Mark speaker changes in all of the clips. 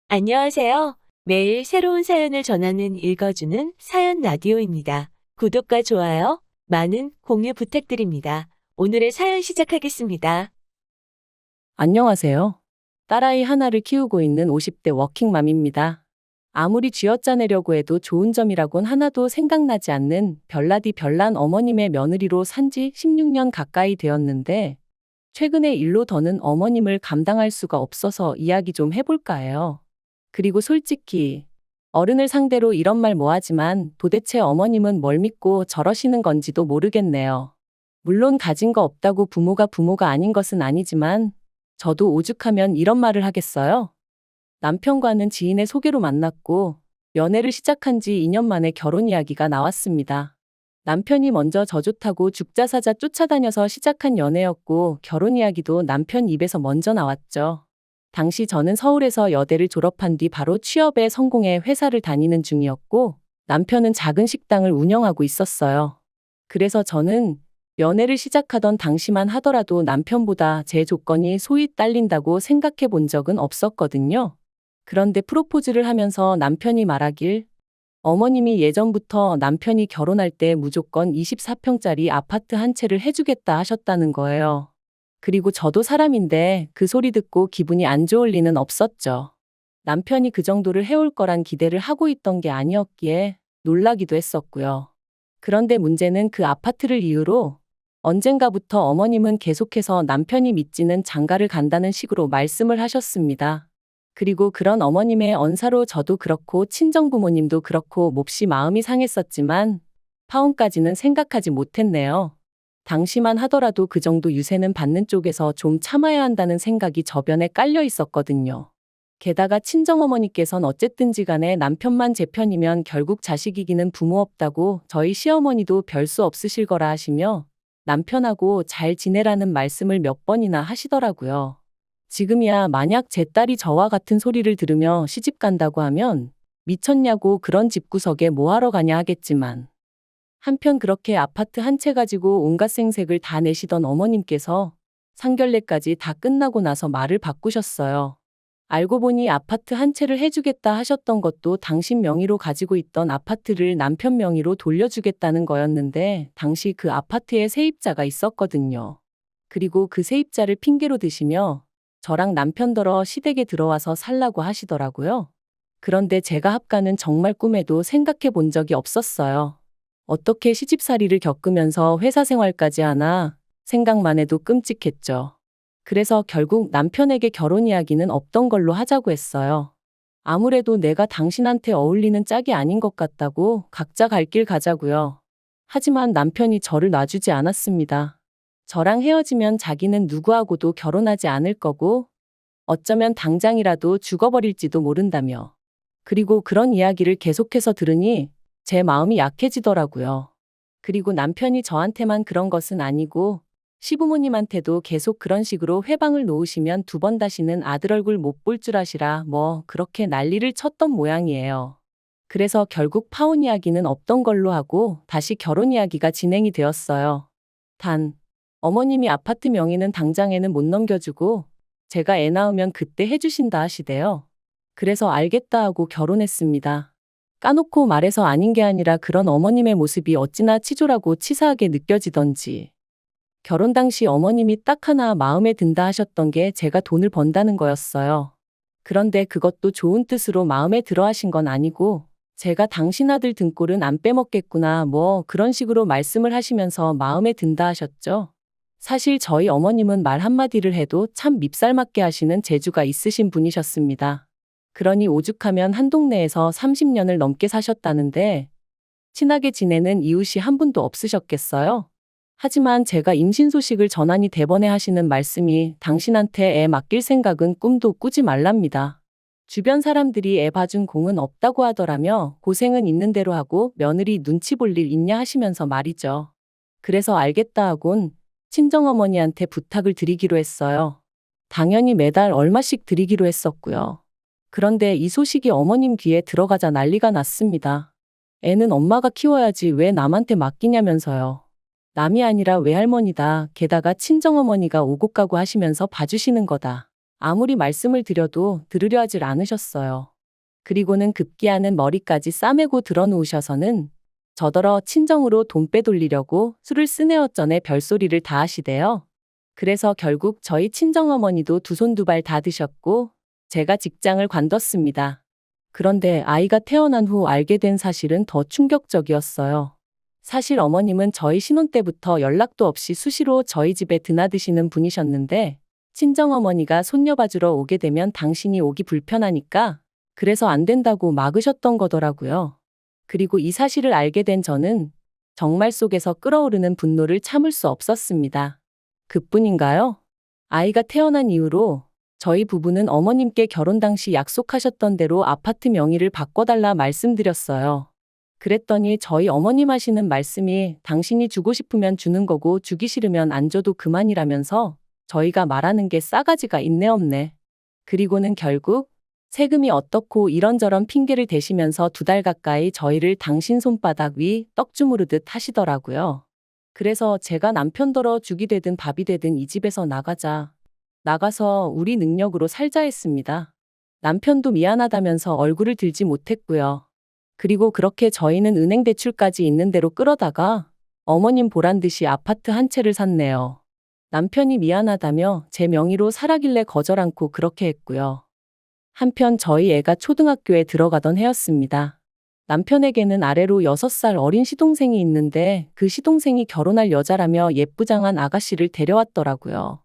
Speaker 1: 안녕하세요. 매일 새로운 사연을 전하는 읽어주는 사연 라디오입니다. 구독과 좋아요, 많은 공유 부탁드립니다. 오늘의 사연 시작하겠습니다.
Speaker 2: 안녕하세요. 딸아이 하나를 키우고 있는 50대 워킹맘입니다. 아무리 쥐어짜내려고 해도 좋은 점이라곤 하나도 생각나지 않는 별나디 별난 어머님의 며느리로 산지 16년 가까이 되었는데, 최근에 일로 더는 어머님을 감당할 수가 없어서 이야기 좀 해볼까 해요. 그리고 솔직히 어른을 상대로 이런 말 뭐하지만 도대체 어머님은 뭘 믿고 저러시는 건지도 모르겠네요. 물론 가진 거 없다고 부모가 아닌 것은 아니지만 저도 오죽하면 이런 말을 하겠어요? 남편과는 지인의 소개로 만났고 연애를 시작한 지 2년 만에 결혼 이야기가 나왔습니다. 남편이 먼저 저 좋다고 죽자사자 쫓아다녀서 시작한 연애였고 결혼 이야기도 남편 입에서 먼저 나왔죠. 당시 저는 서울에서 여대를 졸업한 뒤 바로 취업에 성공해 회사를 다니는 중이었고 남편은 작은 식당을 운영하고 있었어요. 그래서 저는 연애를 시작하던 당시만 하더라도 남편보다 제 조건이 소위 딸린다고 생각해 본 적은 없었거든요. 그런데 프로포즈를 하면서 남편이 말하길 어머님이 예전부터 남편이 결혼할 때 무조건 24평짜리 아파트 한 채를 해주겠다 하셨다는 거예요. 그리고 저도 사람인데 그 소리 듣고 기분이 안 좋을 리는 없었죠. 남편이 그 정도를 해올 거란 기대를 하고 있던 게 아니었기에 놀라기도 했었고요. 그런데 문제는 그 아파트를 이유로 언젠가부터 어머님은 계속해서 남편이 믿지는 장가를 간다는 식으로 말씀을 하셨습니다. 그리고 그런 어머님의 언사로 저도 그렇고 친정부모님도 그렇고 몹시 마음이 상했었지만 파혼까지는 생각하지 못했네요. 당시만 하더라도 그 정도 유세는 받는 쪽에서 좀 참아야 한다는 생각이 저변에 깔려 있었거든요. 게다가 친정어머니께선 어쨌든지 간에 남편만 제 편이면 결국 자식 이기는 부모 없다고 저희 시어머니도 별 수 없으실 거라 하시며 남편하고 잘 지내라는 말씀을 몇 번이나 하시더라고요. 지금이야 만약 제 딸이 저와 같은 소리를 들으며 시집 간다고 하면 미쳤냐고 그런 집구석에 뭐하러 가냐 하겠지만 한편 그렇게 아파트 한 채 가지고 온갖 생색을 다 내시던 어머님께서 상견례까지 다 끝나고 나서 말을 바꾸셨어요. 알고 보니 아파트 한 채를 해주겠다 하셨던 것도 당신 명의로 가지고 있던 아파트를 남편 명의로 돌려주겠다는 거였는데 당시 그 아파트에 세입자가 있었거든요. 그리고 그 세입자를 핑계로 드시며 저랑 남편더러 시댁에 들어와서 살라고 하시더라고요. 그런데 제가 합가는 정말 꿈에도 생각해 본 적이 없었어요. 어떻게 시집살이를 겪으면서 회사 생활까지 하나 생각만 해도 끔찍했죠. 그래서 결국 남편에게 결혼 이야기는 없던 걸로 하자고 했어요. 아무래도 내가 당신한테 어울리는 짝이 아닌 것 같다고 각자 갈 길 가자고요. 하지만 남편이 저를 놔주지 않았습니다. 저랑 헤어지면 자기는 누구하고도 결혼하지 않을 거고 어쩌면 당장이라도 죽어버릴지도 모른다며. 그리고 그런 이야기를 계속해서 들으니 제 마음이 약해지더라고요. 그리고 남편이 저한테만 그런 것은 아니고 시부모님한테도 계속 그런 식으로 회방을 놓으시면 두 번 다시는 아들 얼굴 못 볼 줄 아시라 뭐 그렇게 난리를 쳤던 모양이에요. 그래서 결국 파혼 이야기는 없던 걸로 하고 다시 결혼 이야기가 진행이 되었어요. 단, 어머님이 아파트 명의는 당장에는 못 넘겨주고 제가 애 낳으면 그때 해주신다 하시대요. 그래서 알겠다 하고 결혼했습니다. 까놓고 말해서 아닌 게 아니라 그런 어머님의 모습이 어찌나 치졸하고 치사하게 느껴지던지. 결혼 당시 어머님이 딱 하나 마음에 든다 하셨던 게 제가 돈을 번다는 거였어요. 그런데 그것도 좋은 뜻으로 마음에 들어 하신 건 아니고 제가 당신 아들 등골은 안 빼먹겠구나 뭐 그런 식으로 말씀을 하시면서 마음에 든다 하셨죠. 사실 저희 어머님은 말 한마디를 해도 참 밉살맞게 하시는 재주가 있으신 분이셨습니다. 그러니 오죽하면 한 동네에서 30년을 넘게 사셨다는데 친하게 지내는 이웃이 한 분도 없으셨겠어요? 하지만 제가 임신 소식을 전하니 대번에 하시는 말씀이 당신한테 애 맡길 생각은 꿈도 꾸지 말랍니다. 주변 사람들이 애 봐준 공은 없다고 하더라며 고생은 있는 대로 하고 며느리 눈치 볼 일 있냐 하시면서 말이죠. 그래서 알겠다 하곤 친정어머니한테 부탁을 드리기로 했어요. 당연히 매달 얼마씩 드리기로 했었고요. 그런데 이 소식이 어머님 귀에 들어가자 난리가 났습니다. 애는 엄마가 키워야지 왜 남한테 맡기냐면서요. 남이 아니라 외할머니다. 게다가 친정어머니가 오고 가고 하시면서 봐주시는 거다. 아무리 말씀을 드려도 들으려 하질 않으셨어요. 그리고는 급기야는 머리까지 싸매고 드러누우셔서는 저더러 친정으로 돈 빼돌리려고 술을 쓰네어 전에 별소리를 다 하시대요. 그래서 결국 저희 친정어머니도 두 손 두 발 다 드셨고 제가 직장을 관뒀습니다. 그런데 아이가 태어난 후 알게 된 사실은 더 충격적이었어요. 사실 어머님은 저희 신혼 때부터 연락도 없이 수시로 저희 집에 드나드시는 분이셨는데 친정어머니가 손녀 봐주러 오게 되면 당신이 오기 불편하니까 그래서 안 된다고 막으셨던 거더라고요. 그리고 이 사실을 알게 된 저는 정말 속에서 끓어오르는 분노를 참을 수 없었습니다. 그뿐인가요? 아이가 태어난 이후로 저희 부부는 어머님께 결혼 당시 약속하셨던 대로 아파트 명의를 바꿔달라 말씀드렸어요. 그랬더니 저희 어머님 하시는 말씀이 당신이 주고 싶으면 주는 거고 주기 싫으면 안 줘도 그만이라면서 저희가 말하는 게 싸가지가 있네 없네. 그리고는 결국 세금이 어떻고 이런저런 핑계를 대시면서 2달 가까이 저희를 당신 손바닥 위 떡 주무르듯 하시더라고요. 그래서 제가 남편더러 죽이 되든 밥이 되든 이 집에서 나가자. 나가서 우리 능력으로 살자 했습니다. 남편도 미안하다면서 얼굴을 들지 못했고요. 그리고 그렇게 저희는 은행 대출까지 있는 대로 끌어다가 어머님 보란 듯이 아파트 한 채를 샀네요. 남편이 미안하다며 제 명의로 사라길래 거절 않고 그렇게 했고요. 한편 저희 애가 초등학교에 들어가던 해였습니다. 남편에게는 아래로 6살 어린 시동생이 있는데 그 시동생이 결혼할 여자라며 예쁘장한 아가씨를 데려왔더라고요.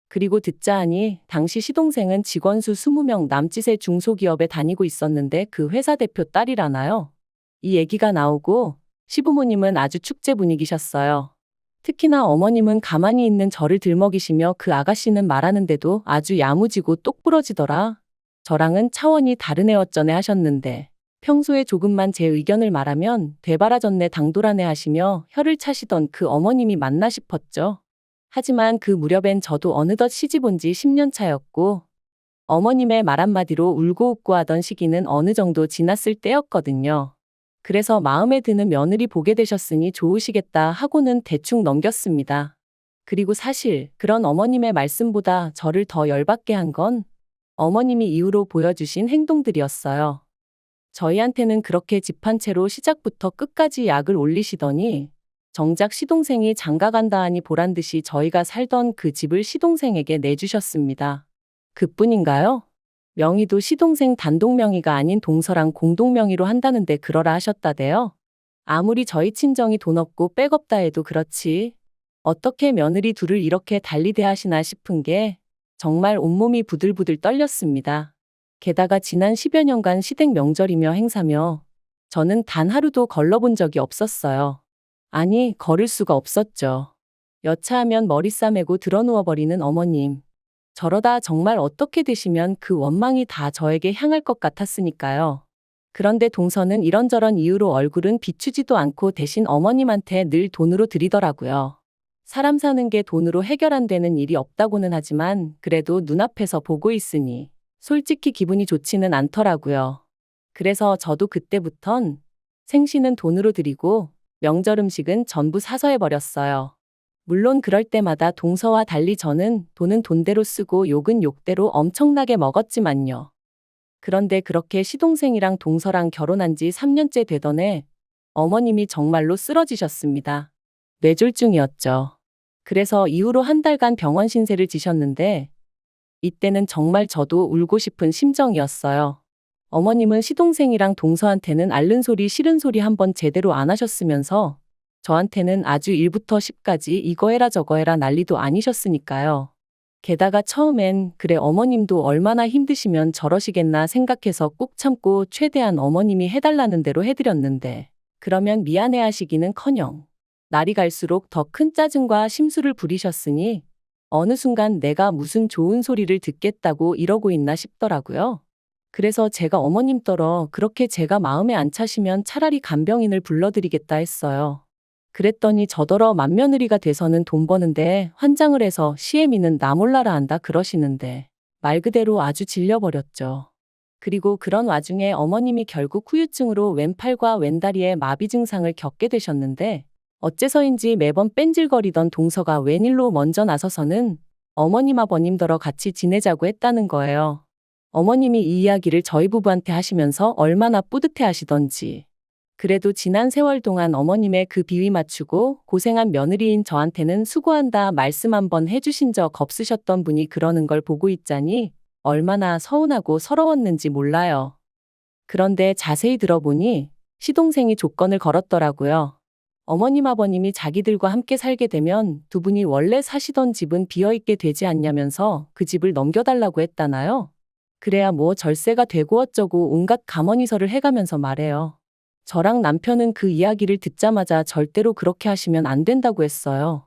Speaker 2: 그리고 듣자 하니 당시 시동생은 직원 수 20명 남짓의 중소기업에 다니고 있었는데 그 회사 대표 딸이라나요? 이 얘기가 나오고 시부모님은 아주 축제 분위기셨어요. 특히나 어머님은 가만히 있는 저를 들먹이시며 그 아가씨는 말하는데도 아주 야무지고 똑부러지더라. 저랑은 차원이 다른 애어쩌네 하셨는데 평소에 조금만 제 의견을 말하면 되바라졌네 당돌하네 하시며 혀를 차시던 그 어머님이 맞나 싶었죠. 하지만 그 무렵엔 저도 어느덧 시집 온 지 10년 차였고 어머님의 말 한마디로 울고 웃고 하던 시기는 어느 정도 지났을 때였거든요. 그래서 마음에 드는 며느리 보게 되셨으니 좋으시겠다 하고는 대충 넘겼습니다. 그리고 사실 그런 어머님의 말씀보다 저를 더 열받게 한 건 어머님이 이후로 보여주신 행동들이었어요. 저희한테는 그렇게 집 한 채로 시작부터 끝까지 약을 올리시더니 정작 시동생이 장가간다 하니 보란듯이 저희가 살던 그 집을 시동생에게 내주셨습니다. 그뿐인가요? 명의도 시동생 단독 명의가 아닌 동서랑 공동 명의로 한다는데 그러라 하셨다대요. 아무리 저희 친정이 돈 없고 백없다 해도 그렇지 어떻게 며느리 둘을 이렇게 달리 대하시나 싶은 게 정말 온몸이 부들부들 떨렸습니다. 게다가 지난 10여 년간 시댁 명절이며 행사며 저는 단 하루도 걸러본 적이 없었어요. 아니, 걸을 수가 없었죠. 여차하면 머리 싸매고 드러누워버리는 어머님. 저러다 정말 어떻게 되시면 그 원망이 다 저에게 향할 것 같았으니까요. 그런데 동서는 이런저런 이유로 얼굴은 비추지도 않고 대신 어머님한테 늘 돈으로 드리더라고요. 사람 사는 게 돈으로 해결 안 되는 일이 없다고는 하지만 그래도 눈앞에서 보고 있으니 솔직히 기분이 좋지는 않더라고요. 그래서 저도 그때부턴 생신은 돈으로 드리고 명절 음식은 전부 사서 해버렸어요. 물론 그럴 때마다 동서와 달리 저는 돈은 돈대로 쓰고 욕은 욕대로 엄청나게 먹었지만요. 그런데 그렇게 시동생이랑 동서랑 결혼한 지 3년째 되던 해 어머님이 정말로 쓰러지셨습니다. 뇌졸중이었죠. 그래서 이후로 한 달간 병원 신세를 지셨는데 이때는 정말 저도 울고 싶은 심정이었어요. 어머님은 시동생이랑 동서한테는 앓는 소리 싫은 소리 한번 제대로 안 하셨으면서 저한테는 아주 1부터 10까지 이거 해라 저거 해라 난리도 아니셨으니까요. 게다가 처음엔 그래 어머님도 얼마나 힘드시면 저러시겠나 생각해서 꾹 참고 최대한 어머님이 해달라는 대로 해드렸는데 그러면 미안해하시기는커녕 날이 갈수록 더 큰 짜증과 심술을 부리셨으니 어느 순간 내가 무슨 좋은 소리를 듣겠다고 이러고 있나 싶더라고요. 그래서 제가 어머님더러 그렇게 제가 마음에 안 차시면 차라리 간병인을 불러드리겠다 했어요. 그랬더니 저더러 맏며느리가 돼서는 돈 버는데 환장을 해서 시애미는 나 몰라라 한다 그러시는데 말 그대로 아주 질려버렸죠. 그리고 그런 와중에 어머님이 결국 후유증으로 왼팔과 왼다리에 마비 증상을 겪게 되셨는데 어째서인지 매번 뺀질거리던 동서가 웬일로 먼저 나서서는 어머님 아버님더러 같이 지내자고 했다는 거예요. 어머님이 이 이야기를 저희 부부한테 하시면서 얼마나 뿌듯해 하시던지. 그래도 지난 세월 동안 어머님의 그 비위 맞추고 고생한 며느리인 저한테는 수고한다 말씀 한번 해주신 적 없으셨던 분이 그러는 걸 보고 있자니 얼마나 서운하고 서러웠는지 몰라요. 그런데 자세히 들어보니 시동생이 조건을 걸었더라고요. 어머님 아버님이 자기들과 함께 살게 되면 두 분이 원래 사시던 집은 비어있게 되지 않냐면서 그 집을 넘겨달라고 했다나요? 그래야 뭐 절세가 되고 어쩌고 온갖 감언이설을 해가면서 말해요. 저랑 남편은 그 이야기를 듣자마자 절대로 그렇게 하시면 안 된다고 했어요.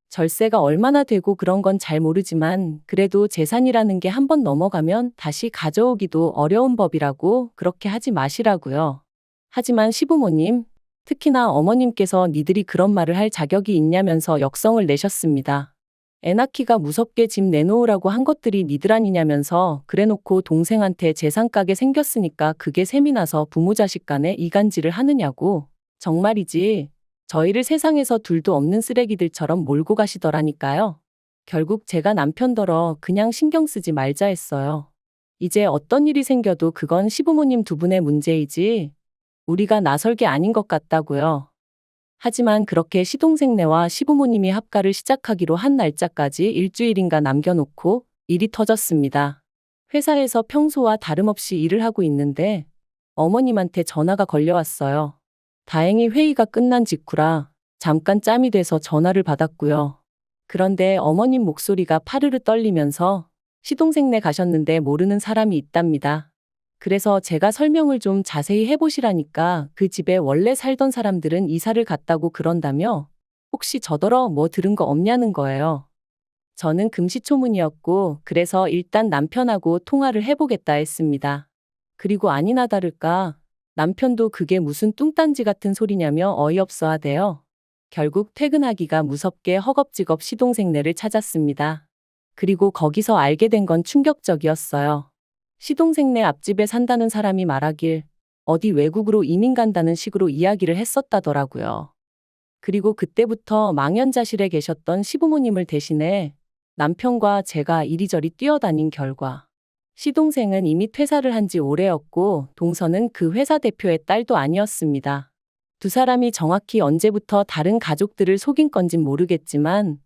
Speaker 2: 절세가 얼마나 되고 그런 건 잘 모르지만 그래도 재산이라는 게 한 번 넘어가면 다시 가져오기도 어려운 법이라고 그렇게 하지 마시라고요. 하지만 시부모님, 특히나 어머님께서 니들이 그런 말을 할 자격이 있냐면서 역성을 내셨습니다. 애 낳기가 무섭게 집 내놓으라고 한 것들이 니들 아니냐면서 그래놓고 동생한테 재산 까게 생겼으니까 그게 셈이 나서 부모 자식 간에 이간질을 하느냐고. 정말이지 저희를 세상에서 둘도 없는 쓰레기들처럼 몰고 가시더라니까요. 결국 제가 남편더러 그냥 신경 쓰지 말자 했어요. 이제 어떤 일이 생겨도 그건 시부모님 두 분의 문제이지 우리가 나설 게 아닌 것 같다고요. 하지만 그렇게 시동생네와 시부모님이 합가를 시작하기로 한 날짜까지 일주일인가 남겨놓고 일이 터졌습니다. 회사에서 평소와 다름없이 일을 하고 있는데 어머님한테 전화가 걸려왔어요. 다행히 회의가 끝난 직후라 잠깐 짬이 돼서 전화를 받았고요. 그런데 어머님 목소리가 파르르 떨리면서 시동생네 가셨는데 모르는 사람이 있답니다. 그래서 제가 설명을 좀 자세히 해보시라니까 그 집에 원래 살던 사람들은 이사를 갔다고 그런다며 혹시 저더러 뭐 들은 거 없냐는 거예요. 저는 금시초문이었고 그래서 일단 남편하고 통화를 해보겠다 했습니다. 그리고 아니나 다를까 남편도 그게 무슨 뚱딴지 같은 소리냐며 어이없어 하대요. 결국 퇴근하기가 무섭게 허겁지겁 시동생네를 찾았습니다. 그리고 거기서 알게 된 건 충격적이었어요. 시동생네 앞집에 산다는 사람이 말하길 어디 외국으로 이민 간다는 식으로 이야기를 했었다더라고요. 그리고 그때부터 망연자실에 계셨던 시부모님을 대신해 남편과 제가 이리저리 뛰어다닌 결과 시동생은 이미 퇴사를 한 지 오래였고 동서는 그 회사 대표의 딸도 아니었습니다. 두 사람이 정확히 언제부터 다른 가족들을 속인 건진 모르겠지만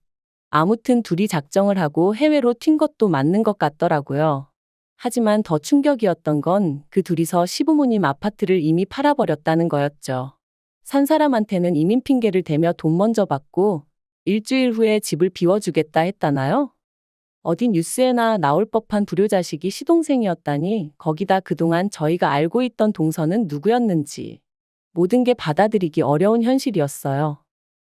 Speaker 2: 아무튼 둘이 작정을 하고 해외로 튄 것도 맞는 것 같더라고요. 하지만 더 충격이었던 건 그 둘이서 시부모님 아파트를 이미 팔아버렸다는 거였죠. 산 사람한테는 이민 핑계를 대며 돈 먼저 받고 일주일 후에 집을 비워주겠다 했다나요? 어디 뉴스에나 나올 법한 불효자식이 시동생이었다니 거기다 그동안 저희가 알고 있던 동서는 누구였는지 모든 게 받아들이기 어려운 현실이었어요.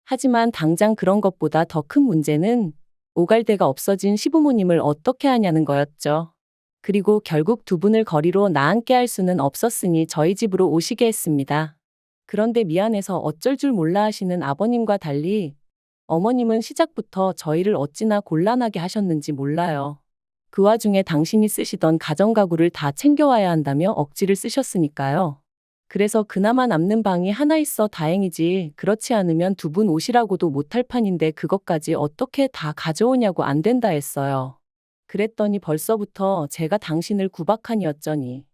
Speaker 2: 하지만 당장 그런 것보다 더 큰 문제는 오갈 데가 없어진 시부모님을 어떻게 하냐는 거였죠. 그리고 결국 두 분을 거리로 나앉게 할 수는 없었으니 저희 집으로 오시게 했습니다. 그런데 미안해서 어쩔 줄 몰라 하시는 아버님과 달리 어머님은 시작부터 저희를 어찌나 곤란하게 하셨는지 몰라요. 그 와중에 당신이 쓰시던 가정가구를 다 챙겨와야 한다며 억지를 쓰셨으니까요. 그래서 그나마 남는 방이 하나 있어 다행이지 그렇지 않으면 두 분 오시라고도 못할 판인데 그것까지 어떻게 다 가져오냐고 안 된다 했어요. 그랬더니 벌써부터 제가 당신을 구박하니 어쩌니.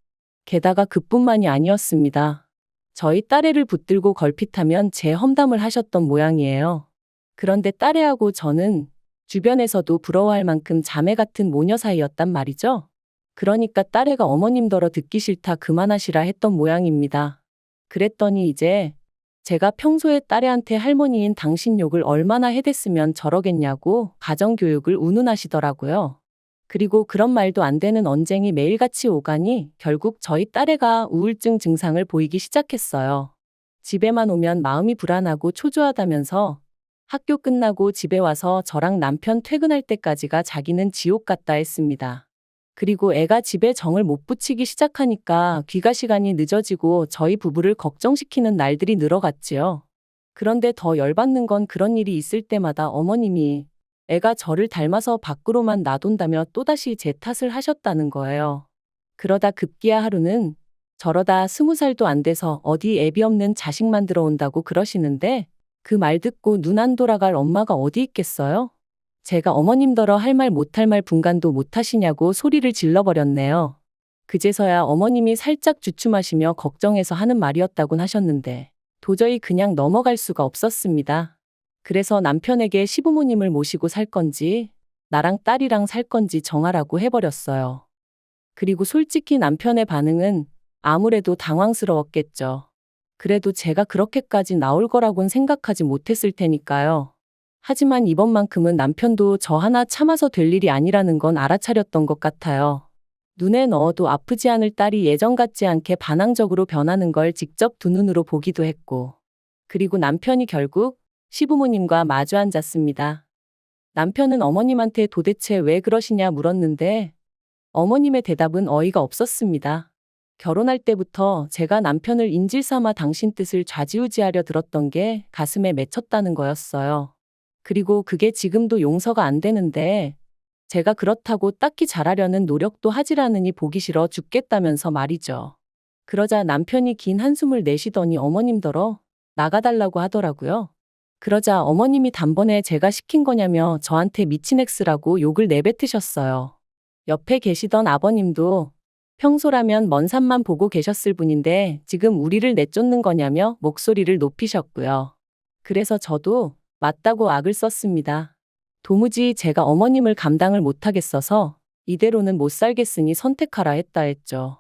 Speaker 2: 게다가 그뿐만이 아니었습니다. 저희 딸애를 붙들고 걸핏하면 제 험담을 하셨던 모양이에요. 그런데 딸애하고 저는 주변에서도 부러워할 만큼 자매 같은 모녀 사이였단 말이죠. 그러니까 딸애가 어머님더러 듣기 싫다 그만하시라 했던 모양입니다. 그랬더니 이제 제가 평소에 딸애한테 할머니인 당신 욕을 얼마나 해댔으면 저러겠냐고 가정교육을 운운하시더라고요. 그리고 그런 말도 안 되는 언쟁이 매일같이 오가니 결국 저희 딸애가 우울증 증상을 보이기 시작했어요. 집에만 오면 마음이 불안하고 초조하다면서 학교 끝나고 집에 와서 저랑 남편 퇴근할 때까지가 자기는 지옥 같다 했습니다. 그리고 애가 집에 정을 못 붙이기 시작하니까 귀가 시간이 늦어지고 저희 부부를 걱정시키는 날들이 늘어갔지요. 그런데 더 열받는 건 그런 일이 있을 때마다 어머님이 애가 저를 닮아서 밖으로만 놔둔다며 또다시 제 탓을 하셨다는 거예요. 그러다 급기야 하루는 저러다 20살도 안 돼서 어디 애비 없는 자식만 들어온다고 그러시는데 그 말 듣고 눈 안 돌아갈 엄마가 어디 있겠어요? 제가 어머님더러 할 말 못할 말 분간도 못하시냐고 소리를 질러버렸네요. 그제서야 어머님이 살짝 주춤하시며 걱정해서 하는 말이었다곤 하셨는데 도저히 그냥 넘어갈 수가 없었습니다. 그래서 남편에게 시부모님을 모시고 살 건지 나랑 딸이랑 살 건지 정하라고 해버렸어요. 그리고 솔직히 남편의 반응은 아무래도 당황스러웠겠죠. 그래도 제가 그렇게까지 나올 거라곤 생각하지 못했을 테니까요. 하지만 이번만큼은 남편도 저 하나 참아서 될 일이 아니라는 건 알아차렸던 것 같아요. 눈에 넣어도 아프지 않을 딸이 예전 같지 않게 반항적으로 변하는 걸 직접 두 눈으로 보기도 했고. 그리고 남편이 결국 시부모님과 마주 앉았습니다. 남편은 어머님한테 도대체 왜 그러시냐 물었는데 어머님의 대답은 어이가 없었습니다. 결혼할 때부터 제가 남편을 인질 삼아 당신 뜻을 좌지우지하려 들었던 게 가슴에 맺혔다는 거였어요. 그리고 그게 지금도 용서가 안 되는데 제가 그렇다고 딱히 잘하려는 노력도 하질 않으니 보기 싫어 죽겠다면서 말이죠. 그러자 남편이 긴 한숨을 내쉬더니 어머님더러 나가달라고 하더라고요. 그러자 어머님이 단번에 제가 시킨 거냐며 저한테 미친 X라고 욕을 내뱉으셨어요. 옆에 계시던 아버님도 평소라면 먼 산만 보고 계셨을 분인데 지금 우리를 내쫓는 거냐며 목소리를 높이셨고요. 그래서 저도 맞다고 악을 썼습니다. 도무지 제가 어머님을 감당을 못하겠어서 이대로는 못 살겠으니 선택하라 했죠.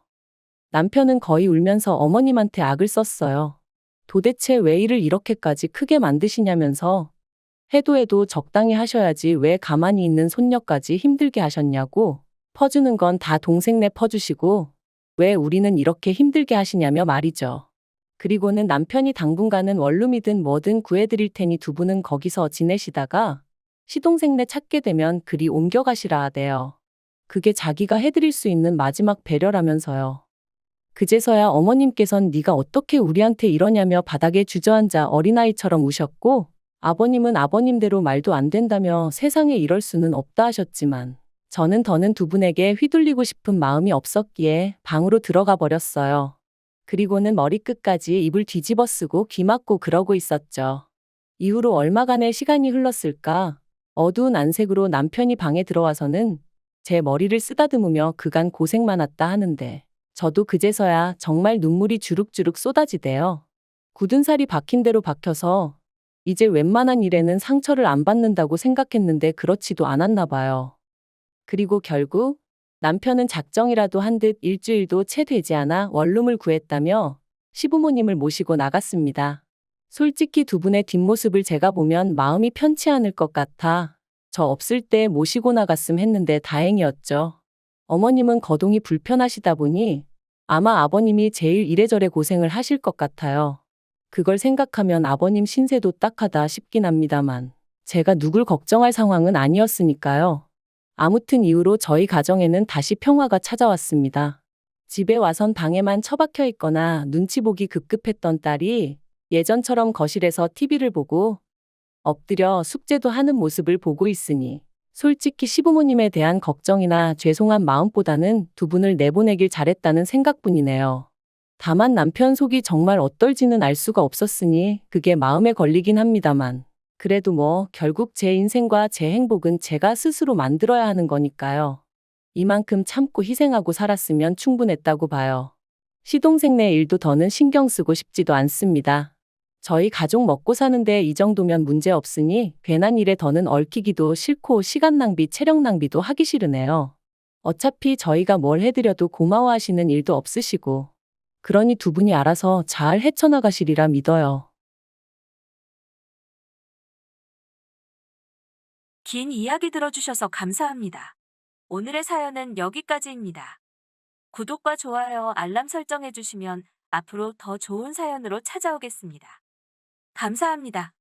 Speaker 2: 남편은 거의 울면서 어머님한테 악을 썼어요. 도대체 왜 일을 이렇게까지 크게 만드시냐면서 해도 적당히 하셔야지 왜 가만히 있는 손녀까지 힘들게 하셨냐고 퍼주는 건 다 동생네 퍼주시고 왜 우리는 이렇게 힘들게 하시냐며 말이죠. 그리고는 남편이 당분간은 원룸이든 뭐든 구해드릴 테니 두 분은 거기서 지내시다가 시동생네 찾게 되면 그리 옮겨가시라 하대요. 그게 자기가 해드릴 수 있는 마지막 배려라면서요. 그제서야 어머님께선 네가 어떻게 우리한테 이러냐며 바닥에 주저앉아 어린아이처럼 우셨고 아버님은 아버님대로 말도 안 된다며 세상에 이럴 수는 없다 하셨지만 저는 더는 두 분에게 휘둘리고 싶은 마음이 없었기에 방으로 들어가 버렸어요. 그리고는 머리끝까지 입을 뒤집어 쓰고 귀 막고 그러고 있었죠. 이후로 얼마간의 시간이 흘렀을까? 어두운 안색으로 남편이 방에 들어와서는 제 머리를 쓰다듬으며 그간 고생 많았다 하는데 저도 그제서야 정말 눈물이 주룩주룩 쏟아지대요. 굳은 살이 박힌 대로 박혀서 이제 웬만한 일에는 상처를 안 받는다고 생각했는데 그렇지도 않았나 봐요. 그리고 결국 남편은 작정이라도 한 듯 일주일도 채 되지 않아 원룸을 구했다며 시부모님을 모시고 나갔습니다. 솔직히 두 분의 뒷모습을 제가 보면 마음이 편치 않을 것 같아 저 없을 때 모시고 나갔음 했는데 다행이었죠. 어머님은 거동이 불편하시다 보니 아마 아버님이 제일 이래저래 고생을 하실 것 같아요. 그걸 생각하면 아버님 신세도 딱하다 싶긴 합니다만 제가 누굴 걱정할 상황은 아니었으니까요. 아무튼 이후로 저희 가정에는 다시 평화가 찾아왔습니다. 집에 와선 방에만 처박혀 있거나 눈치 보기 급급했던 딸이 예전처럼 거실에서 TV를 보고 엎드려 숙제도 하는 모습을 보고 있으니 솔직히 시부모님에 대한 걱정이나 죄송한 마음보다는 두 분을 내보내길 잘했다는 생각뿐이네요. 다만 남편 속이 정말 어떨지는 알 수가 없었으니 그게 마음에 걸리긴 합니다만 그래도 뭐 결국 제 인생과 제 행복은 제가 스스로 만들어야 하는 거니까요. 이만큼 참고 희생하고 살았으면 충분했다고 봐요. 시동생네 일도 더는 신경 쓰고 싶지도 않습니다. 저희 가족 먹고 사는데 이 정도면 문제 없으니 괜한 일에 더는 얽히기도 싫고 시간 낭비, 체력 낭비도 하기 싫으네요. 어차피 저희가 뭘 해드려도 고마워하시는 일도 없으시고 그러니 두 분이 알아서 잘 헤쳐나가시리라 믿어요.
Speaker 1: 긴 이야기 들어주셔서 감사합니다. 오늘의 사연은 여기까지입니다. 구독과 좋아요, 알람 설정해주시면 앞으로 더 좋은 사연으로 찾아오겠습니다. 감사합니다.